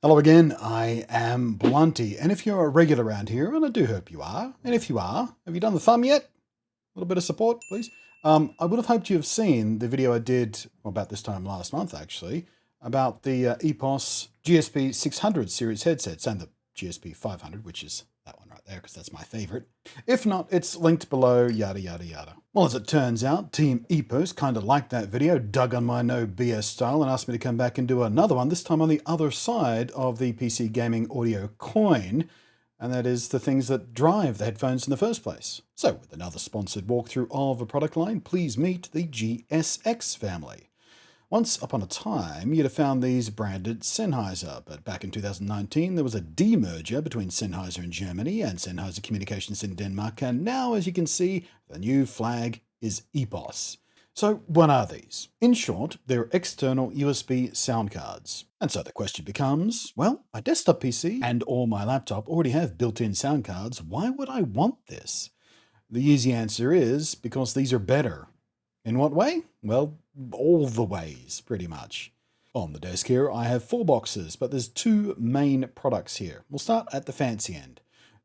Hello again, I am Blunty, and if you're a regular around here, and I do hope you are, and if you are, have you done the thumb yet? A little bit of support, please. I would have hoped you have seen the video I did, about this time last month actually, about the EPOS GSP 600 series headsets and the GSP 500, which is that one right there, because that's my favorite. If not, it's linked below, yada yada yada. Well, as it turns out, Team EPOS kind of liked that video, dug on my no BS style, and asked me to come back and do another one, this time on the other side of the PC gaming audio coin, and that is the things that drive the headphones in the first place. So, with another sponsored walkthrough of a product line, please meet the GSX family. Once upon a time, you'd have found these branded Sennheiser, but back in 2019 there was a demerger between Sennheiser in Germany and Sennheiser Communications in Denmark, and now, as you can see, the new flag is EPOS. So what are these? In short, they're external USB sound cards. And so the question becomes, well, my desktop PC and or my laptop already have built-in sound cards. Why would I want this? The easy answer is because these are better. In what way? Well, all the ways, pretty much. On the desk here, I have 4 boxes, but there's 2 main products here. We'll start at the fancy end.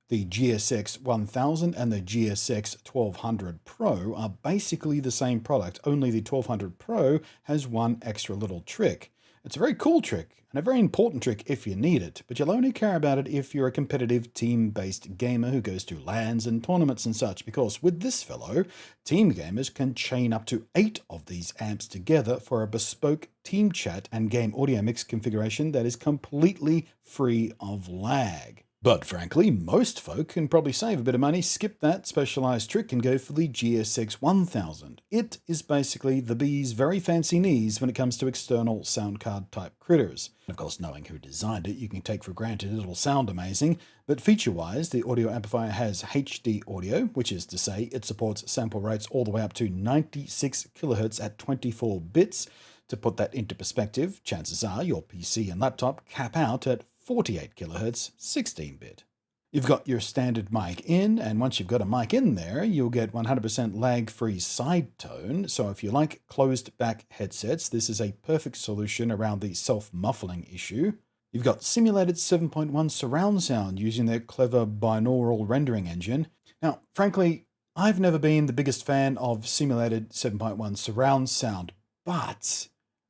The GSX 1000 and the GSX 1200 Pro are basically the same product, only the 1200 Pro has one extra little trick. It's a very cool trick, and a very important trick if you need it, but you'll only care about it if you're a competitive team-based gamer who goes to LANs and tournaments and such, because with this fellow, team gamers can chain up to 8 of these amps together for a bespoke team chat and game audio mix configuration that is completely free of lag. But frankly, most folk can probably save a bit of money, skip that specialized trick and go for the GSX 1000. It is basically the bee's very fancy knees when it comes to external sound card type critters. Of course, knowing who designed it, you can take for granted it'll sound amazing, but feature-wise, the audio amplifier has HD audio, which is to say it supports sample rates all the way up to 96 kHz at 24 bits. To put that into perspective, chances are your PC and laptop cap out at 48 kHz 16-bit. You've got your standard mic in, and once you've got a mic in there, you'll get 100% lag-free side tone, so if you like closed-back headsets, this is a perfect solution around the self-muffling issue. You've got simulated 7.1 surround sound using their clever binaural rendering engine. Now, frankly, I've never been the biggest fan of simulated 7.1 surround sound, but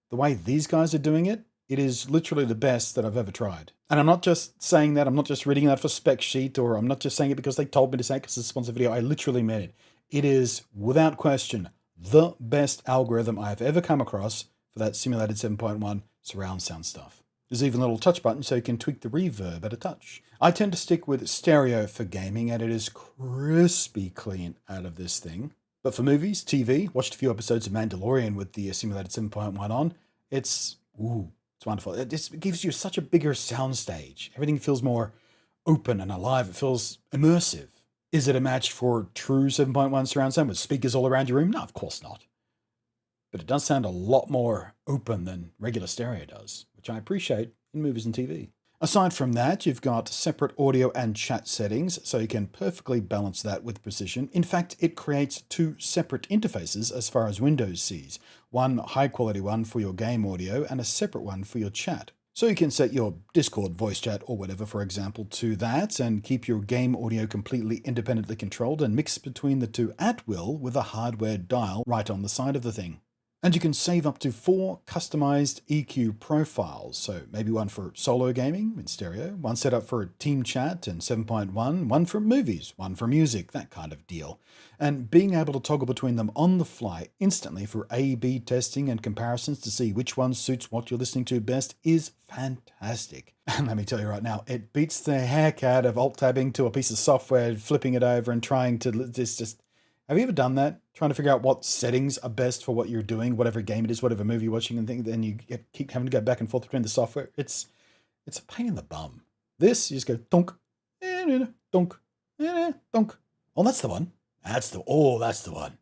the way these guys are doing it, it is literally the best that I've ever tried. And I'm not just saying that, I'm not just reading that for spec sheet, or I'm not just saying it because they told me to say it because it's a sponsored video. I literally meant it. It is, without question, the best algorithm I have ever come across for that simulated 7.1 surround sound stuff. There's even a little touch button so you can tweak the reverb at a touch. I tend to stick with stereo for gaming, and it is crispy clean out of this thing. But for movies, TV, watched a few episodes of Mandalorian with the simulated 7.1 on, it's wonderful. It just gives you such a bigger soundstage. Everything feels more open and alive. It feels immersive. Is it a match for true 7.1 surround sound with speakers all around your room? No, of course not. But it does sound a lot more open than regular stereo does, which I appreciate in movies and TV. Aside from that, you've got separate audio and chat settings, so you can perfectly balance that with precision. In fact, it creates 2 separate interfaces as far as Windows sees. One high-quality one for your game audio and a separate one for your chat. So you can set your Discord voice chat or whatever, for example, to that and keep your game audio completely independently controlled and mix between the 2 at will with a hardware dial right on the side of the thing. And you can save up to 4 customized EQ profiles, so maybe one for solo gaming in stereo, one set up for team chat and 7.1, one for movies, one for music, that kind of deal. And being able to toggle between them on the fly instantly for A/B testing and comparisons to see which one suits what you're listening to best is fantastic. And let me tell you right now, it beats the heck out of alt-tabbing to a piece of software, flipping it over and trying to just have you ever done that? Trying to figure out what settings are best for what you're doing, whatever game it is, whatever movie you're watching, and then you keep having to go back and forth between the software. It's a pain in the bum. This, you just go donk, donk, donk. Oh, that's the one. That's the one.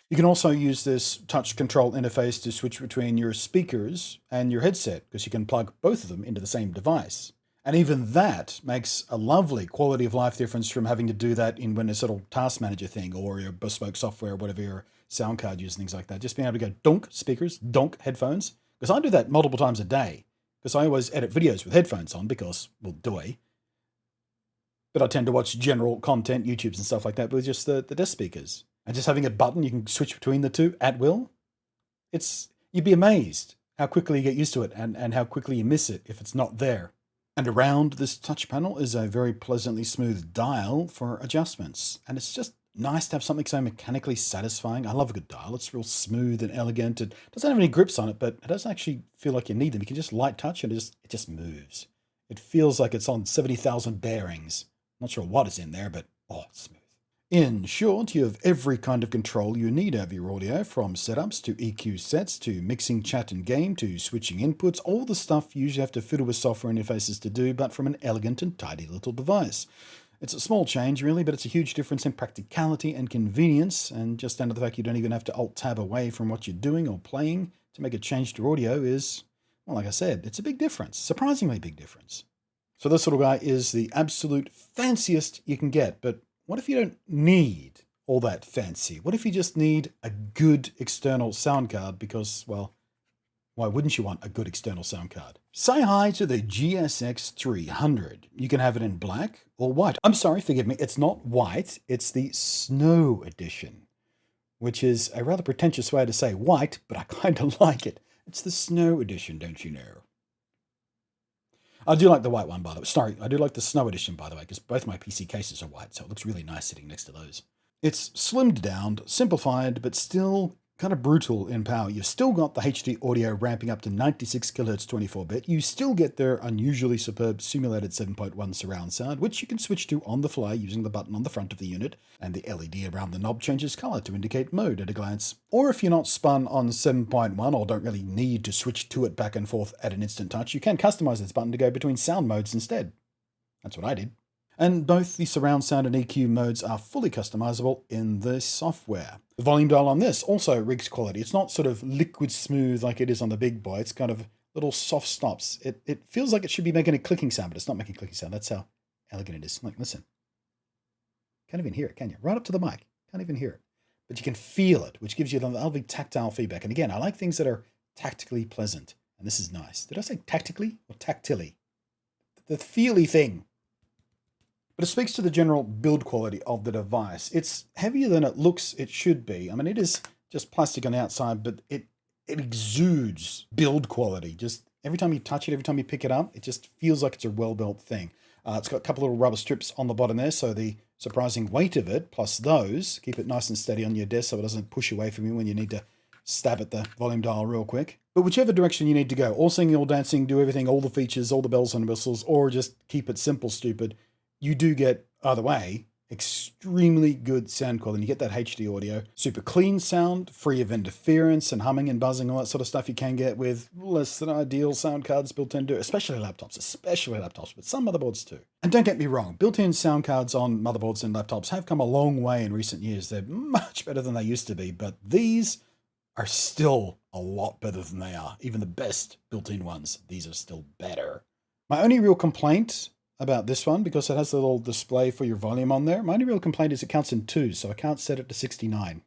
You can also use this touch control interface to switch between your speakers and your headset, because you can plug both of them into the same device. And even that makes a lovely quality of life difference from having to do that in Windows little task manager thing or your bespoke software, whatever your sound card uses, things like that. Just being able to go donk speakers, donk headphones, because I do that multiple times a day. because I always edit videos with headphones on because, well, do I? But I tend to watch general content, YouTubes and stuff like that, with just the desk speakers. And just having a button, you can switch between the two at will. You'd be amazed how quickly you get used to it and how quickly you miss it if it's not there. And around this touch panel is a very pleasantly smooth dial for adjustments. And it's just nice to have something so mechanically satisfying. I love a good dial. It's real smooth and elegant. It doesn't have any grips on it, but it doesn't actually feel like you need them. You can just light touch and it just moves. It feels like it's on 70,000 bearings. Not sure what is in there, but it's smooth. In short, you have every kind of control you need over your audio, from setups to EQ sets to mixing chat and game to switching inputs, all the stuff you usually have to fiddle with software interfaces to do, but from an elegant and tidy little device. It's a small change, really, but it's a huge difference in practicality and convenience, and just down to the fact you don't even have to Alt-Tab away from what you're doing or playing to make a change to audio is, well, like I said, it's a big difference, surprisingly big difference. So this little guy is the absolute fanciest you can get, but what if you don't need all that fancy? What if you just need a good external sound card because, well, why wouldn't you want a good external sound card? Say hi to the GSX 300. You can have it in black or white. I'm sorry, forgive me, it's not white, it's the Snow Edition, which is a rather pretentious way to say white, but I kind of like it. It's the Snow Edition, don't you know? I do like the white one, by the way. Sorry, I do like the Snow Edition, by the way, because both my PC cases are white, so it looks really nice sitting next to those. It's slimmed down, simplified, but still kind of brutal in power. You've still got the HD audio ramping up to 96 kHz 24-bit. You still get their unusually superb simulated 7.1 surround sound, which you can switch to on the fly using the button on the front of the unit, and the LED around the knob changes color to indicate mode at a glance. Or if you're not spun on 7.1 or don't really need to switch to it back and forth at an instant touch, you can customize this button to go between sound modes instead. That's what I did. And both the surround sound and EQ modes are fully customizable in the software. The volume dial on this also rigs quality. It's not sort of liquid smooth like it is on the big boy. It's kind of little soft stops. It feels like it should be making a clicking sound, but it's not making a clicking sound. That's how elegant it is. Like, listen. Can't even hear it, can you? Right up to the mic. Can't even hear it. But you can feel it, which gives you the lovely tactile feedback. And again, I like things that are tactically pleasant. And this is nice. Did I say tactically or tactilely? The feely thing. But it speaks to the general build quality of the device. It's heavier than it looks it should be. I mean, it is just plastic on the outside, but it exudes build quality. Just every time you touch it, every time you pick it up, it just feels like it's a well-built thing. It's got a couple little rubber strips on the bottom there, so the surprising weight of it, plus those, keep it nice and steady on your desk so it doesn't push away from you when you need to stab at the volume dial real quick. But whichever direction you need to go, all singing, all dancing, do everything, all the features, all the bells and whistles, or just keep it simple, stupid, you do get, either way, extremely good sound quality. You get that HD audio, super clean sound, free of interference and humming and buzzing, all that sort of stuff you can get with less than ideal sound cards built into, especially laptops, but some motherboards too. And don't get me wrong, built-in sound cards on motherboards and laptops have come a long way in recent years. They're much better than they used to be, but these are still a lot better than they are. Even the best built-in ones, these are still better. My only real complaint about this one, because it has a little display for your volume on there, my only real complaint is it counts in twos, so I can't set it to 69.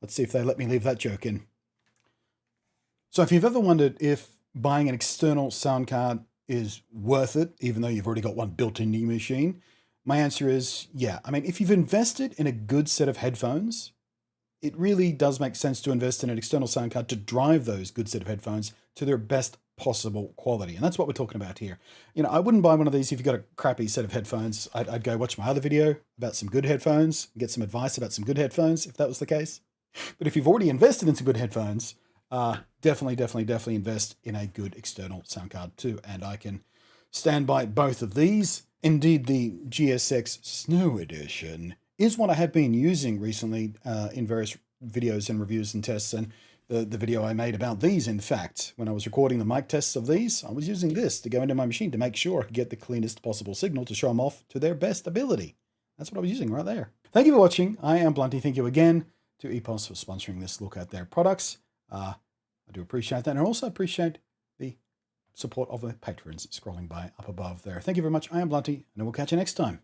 Let's see if they let me leave that joke in. So if you've ever wondered if buying an external sound card is worth it, even though you've already got one built in your machine, my answer is yeah. I mean, if you've invested in a good set of headphones, it really does make sense to invest in an external sound card to drive those good set of headphones to their best possible quality. And that's what we're talking about here. You know, I wouldn't buy one of these if you've got a crappy set of headphones. I'd go watch my other video about some good headphones, get some advice about some good headphones, if that was the case. But if you've already invested in some good headphones, definitely invest in a good external sound card too. And I can stand by both of these. Indeed, the GSX Snow Edition is what I have been using recently in various videos and reviews and tests. And the video I made about these, in fact, when I was recording the mic tests of these, I was using this to go into my machine to make sure I could get the cleanest possible signal to show them off to their best ability. That's what I was using right there. Thank you for watching. I am Blunty. Thank you again to EPOS for sponsoring this look at their products. I do appreciate that, and I also appreciate the support of the patrons scrolling by up above there. Thank you very much. I am Blunty, and we'll catch you next time.